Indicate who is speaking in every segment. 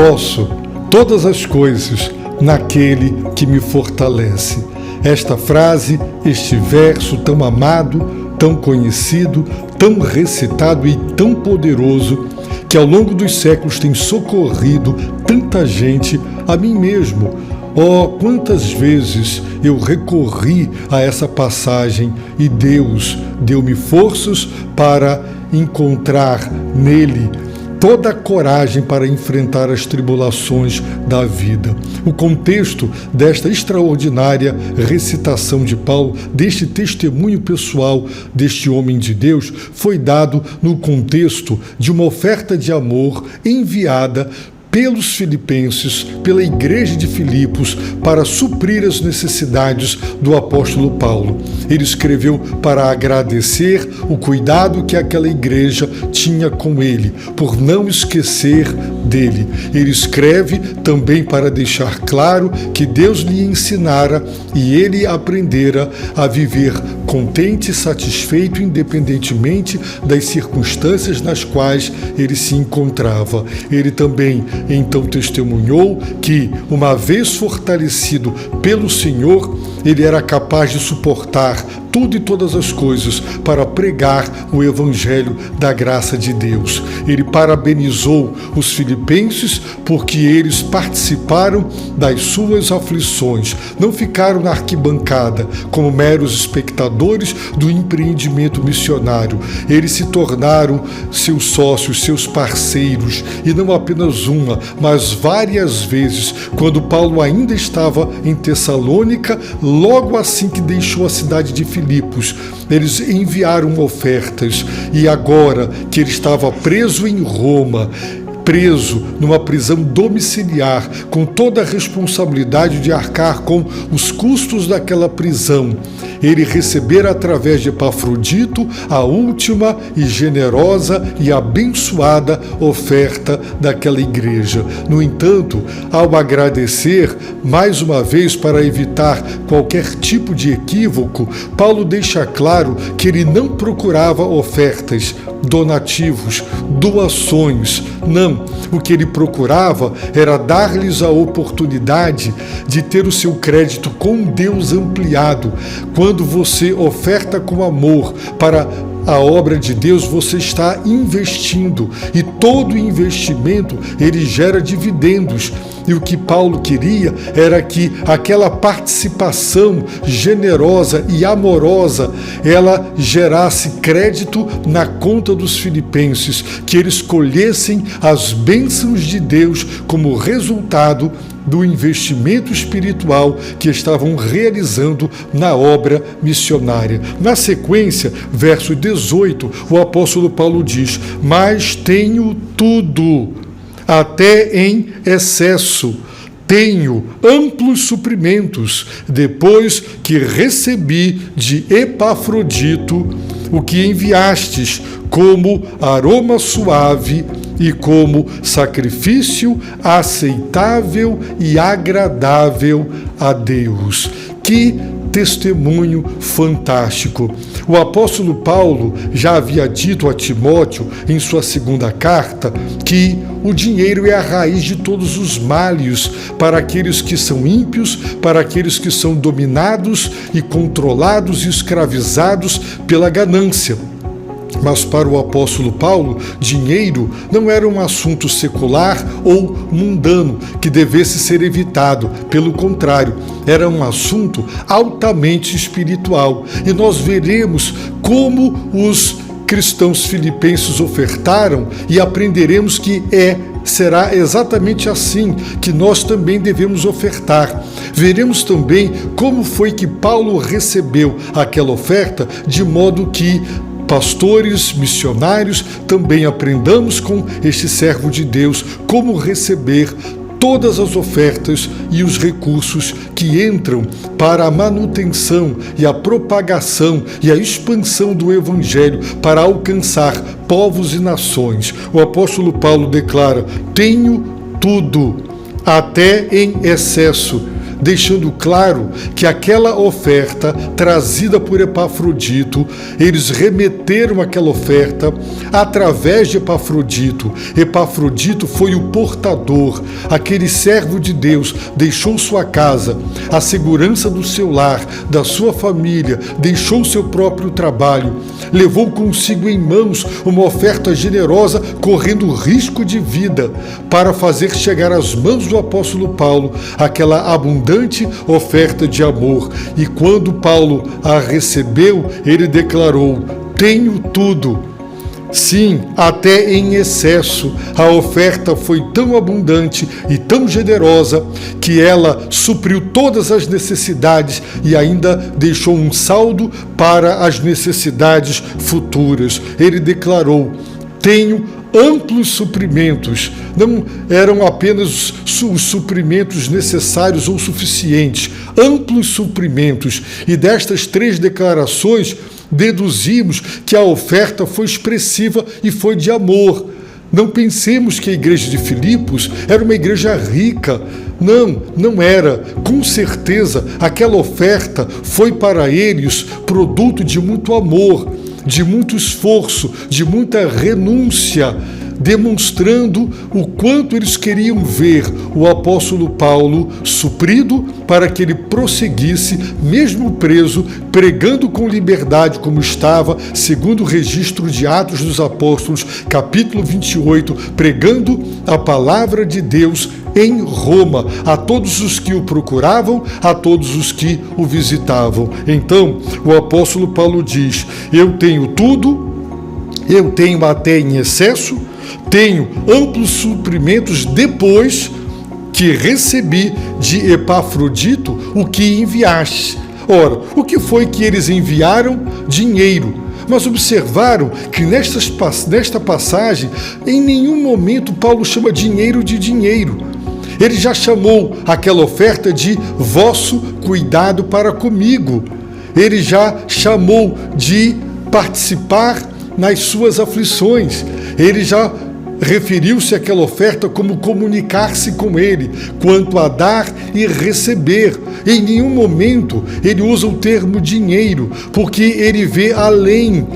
Speaker 1: posso todas as coisas naquele que me fortalece. Esta frase, este verso tão amado, tão conhecido, tão recitado e tão poderoso, que ao longo dos séculos tem socorrido tanta gente, a mim mesmo. Oh, quantas vezes eu recorri a essa passagem e Deus deu-me forças para encontrar nele toda a coragem para enfrentar as tribulações da vida. O contexto desta extraordinária recitação de Paulo, deste testemunho pessoal deste homem de Deus, foi dado no contexto de uma oferta de amor enviada pelos filipenses, pela igreja de Filipos, para suprir as necessidades do apóstolo Paulo. Ele escreveu para agradecer o cuidado que aquela igreja tinha com ele, por não esquecer dele. Ele escreve também para deixar claro que Deus lhe ensinara e ele aprendera a viver contente e satisfeito, independentemente das circunstâncias nas quais ele se encontrava. Ele também então testemunhou que, uma vez fortalecido pelo Senhor, ele era capaz de suportar tudo e todas as coisas para pregar o evangelho da graça de Deus. Ele parabenizou os filipenses porque eles participaram das suas aflições, não ficaram na arquibancada como meros espectadores do empreendimento missionário. Eles se tornaram seus sócios, seus parceiros, e não apenas uma, mas várias vezes, quando Paulo ainda estava em Tessalônica, logo assim que deixou a cidade de Filipos, eles enviaram ofertas, e agora que ele estava preso em Roma, preso numa prisão domiciliar, com toda a responsabilidade de arcar com os custos daquela prisão, ele recebera através de Epafrodito a última e generosa e abençoada oferta daquela igreja. No entanto, ao agradecer, mais uma vez, para evitar qualquer tipo de equívoco, Paulo deixa claro que ele não procurava ofertas, donativos, doações. Não, o que ele procurava era dar-lhes a oportunidade de ter o seu crédito com Deus ampliado. Quando você oferta com amor para a obra de Deus, você está investindo, e todo investimento ele gera dividendos. E o que Paulo queria era que aquela participação generosa e amorosa, ela gerasse crédito na conta dos filipenses, que eles colhessem as bênçãos de Deus como resultado do investimento espiritual que estavam realizando na obra missionária. Na sequência, verso 18, o apóstolo Paulo diz: mas tenho tudo, até em excesso, tenho amplos suprimentos, depois que recebi de Epafrodito o que enviastes como aroma suave e como sacrifício aceitável e agradável a Deus. Que testemunho fantástico! O apóstolo Paulo já havia dito a Timóteo, em sua segunda carta, que o dinheiro é a raiz de todos os males para aqueles que são ímpios, para aqueles que são dominados e controlados e escravizados pela ganância. Mas para o apóstolo Paulo, dinheiro não era um assunto secular ou mundano que devesse ser evitado. Pelo contrário, era um assunto altamente espiritual. E nós veremos como os cristãos filipenses ofertaram e aprenderemos que será exatamente assim que nós também devemos ofertar. Veremos também como foi que Paulo recebeu aquela oferta, de modo que pastores, missionários, também aprendamos com este servo de Deus como receber todas as ofertas e os recursos que entram para a manutenção e a propagação e a expansão do Evangelho para alcançar povos e nações. O apóstolo Paulo declara: tenho tudo, até em excesso, deixando claro que aquela oferta trazida por Epafrodito, eles remeteram aquela oferta através de Epafrodito. Epafrodito foi o portador, aquele servo de Deus, deixou sua casa, a segurança do seu lar, da sua família, deixou seu próprio trabalho, levou consigo em mãos uma oferta generosa, correndo risco de vida, para fazer chegar às mãos do apóstolo Paulo aquela abundante oferta de amor. E quando Paulo a recebeu, ele declarou: tenho tudo. Sim, até em excesso. A oferta foi tão abundante e tão generosa que ela supriu todas as necessidades e ainda deixou um saldo para as necessidades futuras. Ele declarou: tenho amplos suprimentos. Não eram apenas os suprimentos necessários ou suficientes, amplos suprimentos. E destas 3 declarações, deduzimos que a oferta foi expressiva e foi de amor. Não pensemos que a igreja de Filipos era uma igreja rica. Não era. Com certeza, aquela oferta foi para eles produto de muito amor, de muito esforço, de muita renúncia, demonstrando o quanto eles queriam ver o apóstolo Paulo suprido para que ele prosseguisse, mesmo preso, pregando com liberdade como estava, segundo o registro de Atos dos Apóstolos, capítulo 28, pregando a palavra de Deus em Roma, a todos os que o procuravam, a todos os que o visitavam. Então, o apóstolo Paulo diz: eu tenho tudo, eu tenho até em excesso, tenho amplos suprimentos depois que recebi de Epafrodito o que enviaste. Ora, o que foi que eles enviaram? Dinheiro. Mas observaram que nesta passagem, em nenhum momento Paulo chama dinheiro de dinheiro. Ele já chamou aquela oferta de vosso cuidado para comigo. Ele já chamou de participar nas suas aflições. Ele já referiu-se àquela oferta como comunicar-se com ele, quanto a dar e receber. Em nenhum momento ele usa o termo dinheiro, porque ele vê além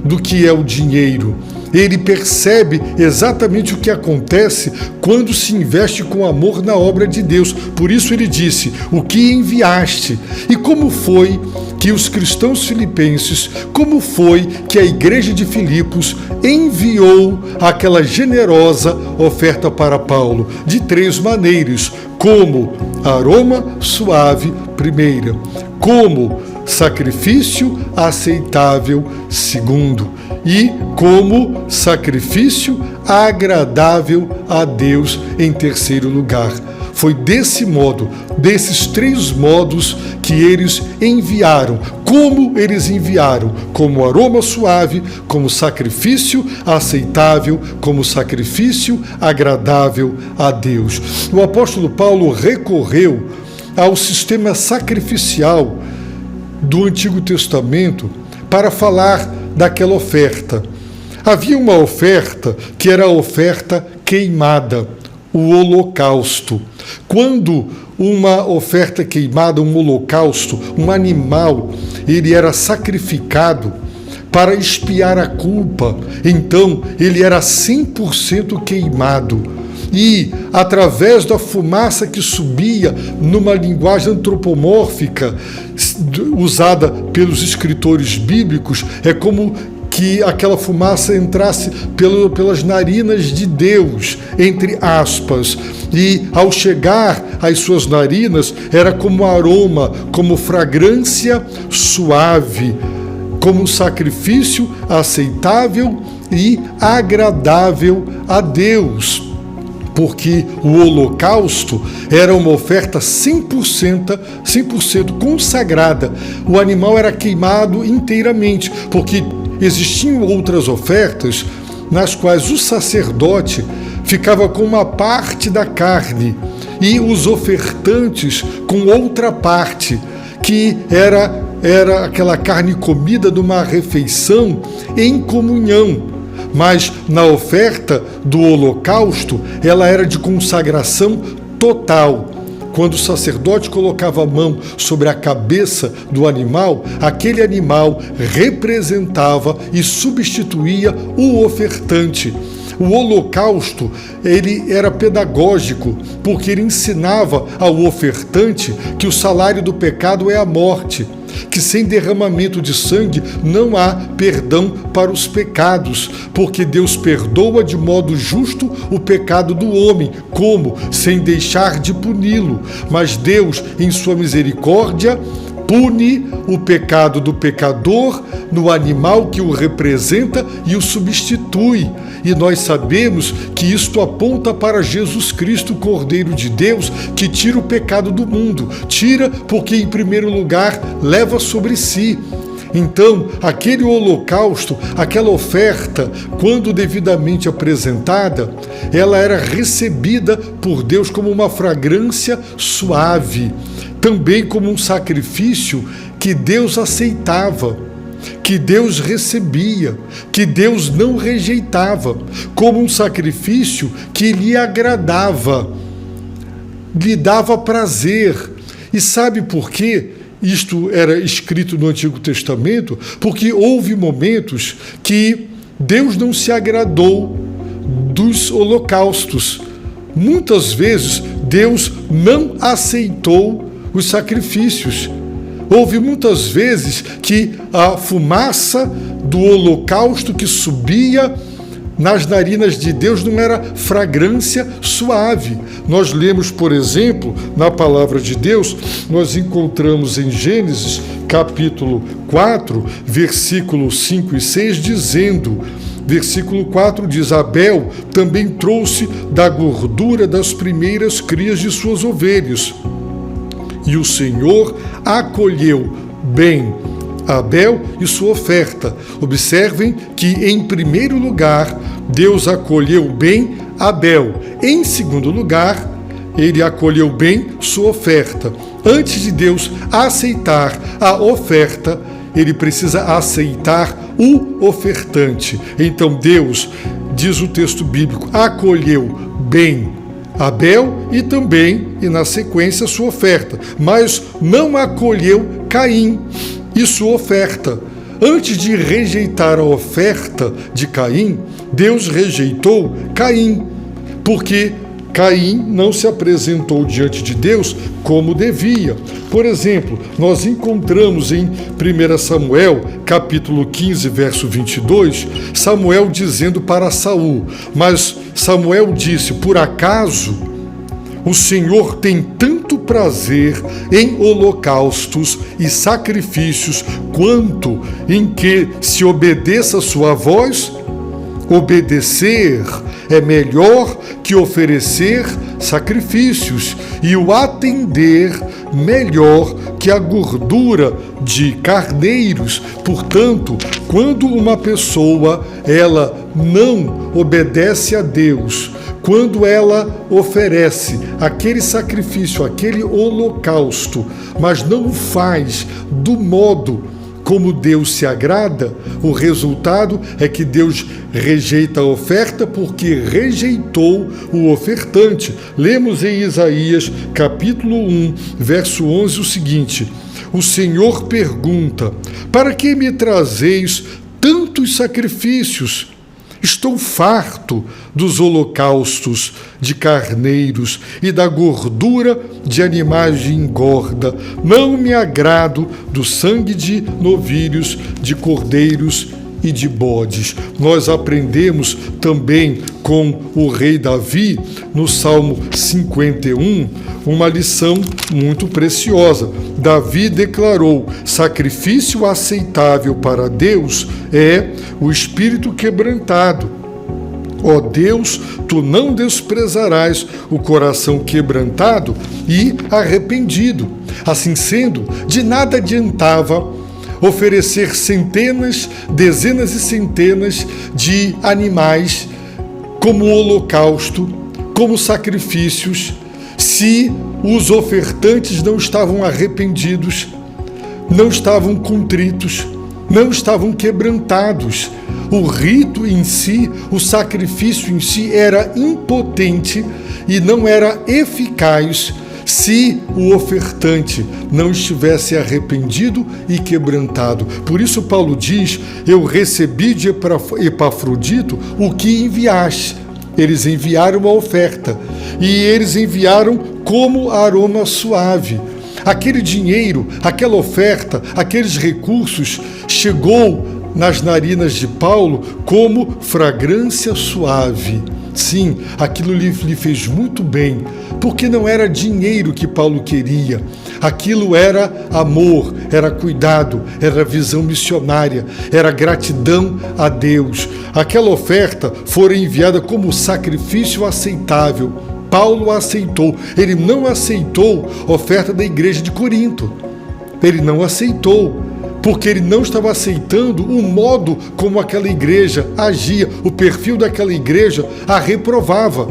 Speaker 1: do que é o dinheiro. Ele percebe exatamente o que acontece quando se investe com amor na obra de Deus. Por isso ele disse: o que enviaste. E como foi que os cristãos filipenses, como foi que a igreja de Filipos enviou aquela generosa oferta para Paulo? De 3 maneiras: como aroma suave, primeira; como sacrifício aceitável, segundo; e como sacrifício agradável a Deus, em terceiro lugar. Foi desse modo, desses 3 modos, que eles enviaram. Como eles enviaram? Como aroma suave, como sacrifício aceitável, como sacrifício agradável a Deus. O apóstolo Paulo recorreu ao sistema sacrificial do Antigo Testamento para falar daquela oferta. Havia uma oferta que era a oferta queimada, o holocausto. Quando uma oferta queimada, um holocausto, um animal, ele era sacrificado para expiar a culpa, então ele era 100% queimado. E, através da fumaça que subia, numa linguagem antropomórfica usada pelos escritores bíblicos, é como que aquela fumaça entrasse pelas narinas de Deus, entre aspas, e ao chegar às suas narinas, era como aroma, como fragrância suave, como sacrifício aceitável e agradável a Deus. Porque o holocausto era uma oferta 100% consagrada. O animal era queimado inteiramente, porque existiam outras ofertas nas quais o sacerdote ficava com uma parte da carne e os ofertantes com outra parte, que era aquela carne comida numa refeição em comunhão. Mas na oferta do holocausto, ela era de consagração total. quando o sacerdote colocava a mão sobre a cabeça do animal, aquele animal representava e substituía o ofertante. O holocausto, ele era pedagógico, porque ele ensinava ao ofertante que o salário do pecado é a morte, que sem derramamento de sangue não há perdão para os pecados, porque Deus perdoa de modo justo o pecado do homem, como? Sem deixar de puni-lo. Mas Deus, em sua misericórdia, pune o pecado do pecador no animal que o representa e o substitui. E nós sabemos que isto aponta para Jesus Cristo, o Cordeiro de Deus, que tira o pecado do mundo. Tira porque, em primeiro lugar, leva sobre si. Então, aquele holocausto, aquela oferta, quando devidamente apresentada, ela era recebida por Deus como uma fragrância suave, também como um sacrifício que Deus aceitava, que Deus recebia, que Deus não rejeitava, como um sacrifício que lhe agradava, lhe dava prazer. E sabe por quê? Isto era escrito no Antigo Testamento, porque houve momentos que Deus não se agradou dos holocaustos. Muitas vezes Deus não aceitou os sacrifícios. Houve muitas vezes que a fumaça do holocausto que subia nas narinas de Deus não era fragrância suave. Nós lemos, por exemplo, na palavra de Deus, nós encontramos em Gênesis, capítulo 4, versículos 5 e 6, dizendo, versículo 4 diz, Abel também trouxe da gordura das primeiras crias de suas ovelhas, e o Senhor acolheu bem Abel e sua oferta. Observem que, em primeiro lugar, Deus acolheu bem Abel. Em segundo lugar, ele acolheu bem sua oferta. Antes de Deus aceitar a oferta, ele precisa aceitar o ofertante. Então Deus, diz o texto bíblico, acolheu bem Abel e também, e na sequência, sua oferta, mas não acolheu Caim e sua oferta. Antes de rejeitar a oferta de Caim, Deus rejeitou Caim, porque Caim não se apresentou diante de Deus como devia. Por exemplo, nós encontramos em 1 Samuel, capítulo 15, verso 22, Samuel dizendo para Saul, mas Samuel disse, por acaso o Senhor tem tanto prazer em holocaustos e sacrifícios quanto em que se obedeça a sua voz? Obedecer é melhor que oferecer sacrifícios, e o atender melhor que a gordura de carneiros. Portanto, quando uma pessoa ela não obedece a Deus, quando ela oferece aquele sacrifício, aquele holocausto, mas não o faz do modo como Deus se agrada, o resultado é que Deus rejeita a oferta porque rejeitou o ofertante. Lemos em Isaías, capítulo 1, verso 11, o seguinte, o Senhor pergunta, para que me trazeis tantos sacrifícios? Estou farto dos holocaustos de carneiros e da gordura de animais de engorda. Não me agrado do sangue de novilhos, de cordeiros e de bodes. Nós aprendemos também com o rei Davi, no Salmo 51, uma lição muito preciosa. Davi declarou: sacrifício aceitável para Deus é o espírito quebrantado. Ó Deus, tu não desprezarás o coração quebrantado e arrependido. Assim sendo, de nada adiantava oferecer centenas, dezenas e centenas de animais como holocausto, como sacrifícios, se os ofertantes não estavam arrependidos, não estavam contritos, não estavam quebrantados. O rito em si, o sacrifício em si era impotente e não era eficaz se o ofertante não estivesse arrependido e quebrantado. Por isso Paulo diz: eu recebi de Epafrodito o que enviaste. Eles enviaram a oferta e eles enviaram como aroma suave. Aquele dinheiro, aquela oferta, aqueles recursos chegou nas narinas de Paulo como fragrância suave. Sim, aquilo lhe fez muito bem, porque não era dinheiro que Paulo queria. Aquilo era amor, era cuidado, era visão missionária, era gratidão a Deus. Aquela oferta foi enviada como sacrifício aceitável. Paulo aceitou. Ele não aceitou a oferta da igreja de Corinto. Ele não aceitou, porque ele não estava aceitando o modo como aquela igreja agia, o perfil daquela igreja a reprovava.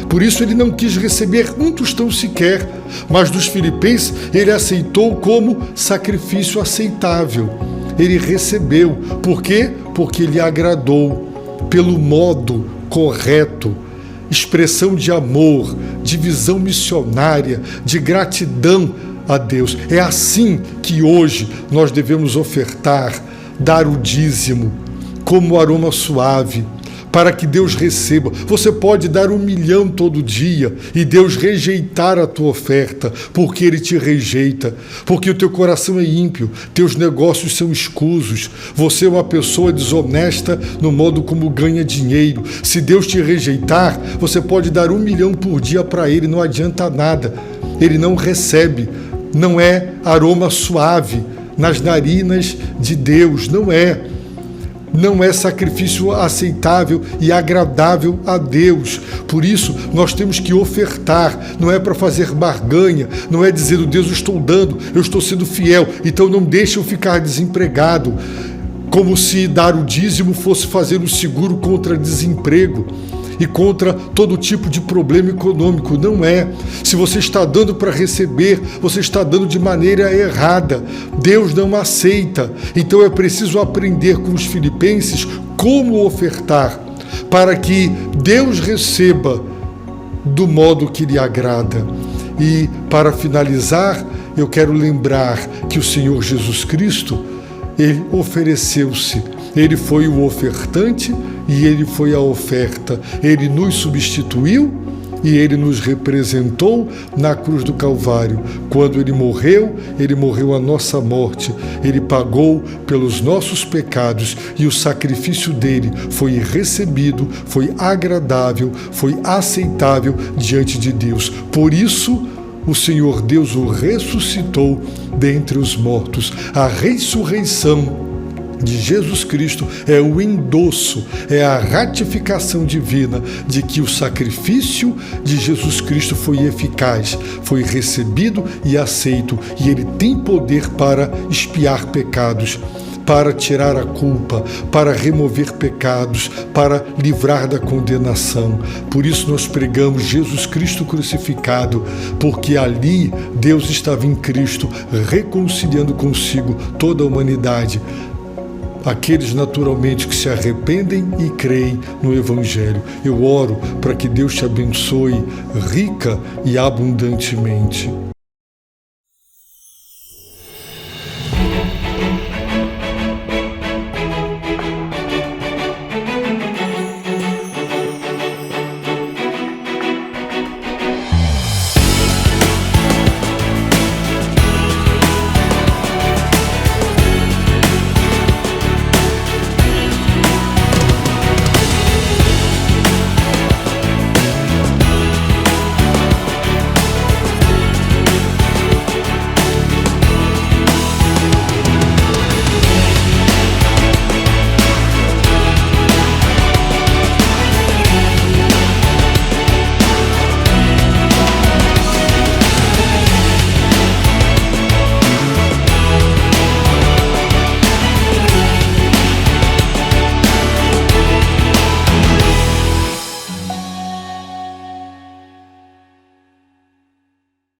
Speaker 1: Por isso ele não quis receber um tostão sequer, mas dos filipenses ele aceitou como sacrifício aceitável. Ele recebeu. Por quê? Porque lhe agradou, pelo modo correto, expressão de amor, de visão missionária, de gratidão a Deus. É assim que hoje nós devemos ofertar, dar o dízimo como aroma suave, para que Deus receba. Você pode dar 1 milhão todo dia e Deus rejeitar a tua oferta, porque Ele te rejeita, porque o teu coração é ímpio, teus negócios são escusos, você é uma pessoa desonesta no modo como ganha dinheiro. Se Deus te rejeitar, você pode dar 1 milhão por dia para Ele, não adianta nada. Ele não recebe, não é aroma suave nas narinas de Deus, não é sacrifício aceitável e agradável a Deus. Por isso, nós temos que ofertar, não é para fazer barganha, não é dizendo: Deus, eu estou dando, eu estou sendo fiel, então não deixe eu ficar desempregado, como se dar o dízimo fosse fazer um seguro contra desemprego e contra todo tipo de problema econômico. Não é. Se você está dando para receber, você está dando de maneira errada. Deus não aceita. Então é preciso aprender com os filipenses como ofertar, para que Deus receba do modo que lhe agrada. E para finalizar, eu quero lembrar que o Senhor Jesus Cristo, Ele ofereceu-se. Ele foi o ofertante e Ele foi a oferta. Ele nos substituiu e Ele nos representou na cruz do Calvário. Quando Ele morreu a nossa morte. Ele pagou pelos nossos pecados e o sacrifício dele foi recebido, foi agradável, foi aceitável diante de Deus. Por isso, o Senhor Deus o ressuscitou dentre os mortos. A ressurreição de Jesus Cristo é o endosso, é a ratificação divina de que o sacrifício de Jesus Cristo foi eficaz, foi recebido e aceito, e Ele tem poder para expiar pecados, para tirar a culpa, para remover pecados, para livrar da condenação. Por isso nós pregamos Jesus Cristo crucificado, porque ali Deus estava em Cristo, reconciliando consigo toda a humanidade. Aqueles naturalmente que se arrependem e creem no Evangelho. Eu oro para que Deus te abençoe rica e abundantemente.